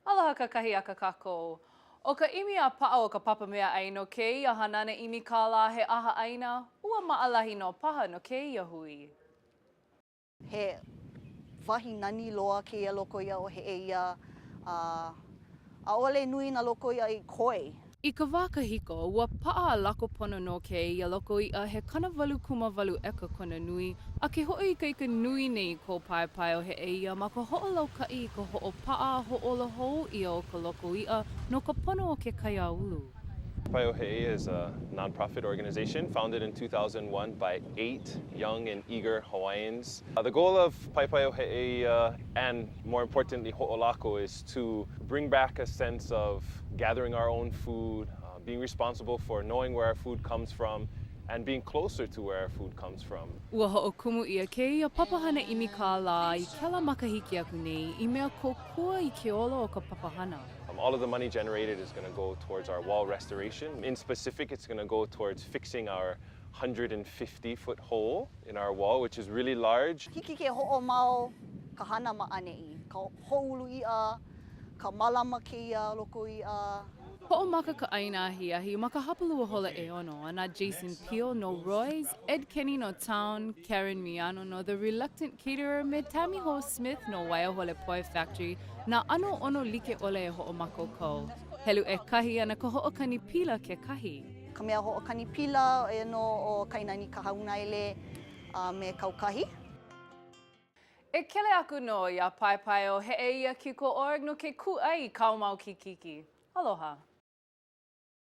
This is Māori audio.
Aloha kakahi a ka kākou. O ka imi a pa'a o ka papa mea ai no kēia hanana imi kāla he aha aina, ua maalahi no paha no kēia hui. He wahi nani loa kēia loko ia o he eia, a ole nui na loko ia I koi. I ka wā kahiko, ua pa'a a lako pono no kēia loko ia he kanawale kumawalu eka kona nui, a ke ho'oikaika nui nei ko paepae o he eia ma ka ho'olauka'i I ka ho'opa'a ho'olohou ia o ka loko ia no ka pono o ke kaiāulu. Paeohe'eia is a nonprofit organization founded in 2001 by 8 young and eager Hawaiians. The goal of Paeohe'eia and more importantly Ho'olako is to bring back a sense of gathering our own food, being responsible for knowing where our food comes from, and being closer to where our food comes from. Ua ho'okumu ia kēia papahana imi kāla I kela makahiki aku nei I mea kokua I ke olo o ka papahana. All of the money generated is going to go towards our wall restoration. In specific, it's going to go towards fixing our 150-foot hole in our wall, which is really large. Hiki ke ho'omao ka hana ma'anei, ka ho'ulu ia, ka malama keia loko ia. Ho'omaka ka ainahiahi ma ka hapalua hola e ono, ana Jason Peel no Roy's, Ed Kenny no Town, Karen Miano no The Reluctant Caterer, me Tammy Ho Smith no Waiahole Poi Factory, na ano ono like ole e ho'omako ko. Helu e kahi ana ka ho'okani pila ke kahi. Ka mea ho'okani pila e no o kainani ka haunaile me kaukahi. E kele aku no ia paepae o he eia ki ko org no ke ku'ai kaumau ki kiki. Aloha.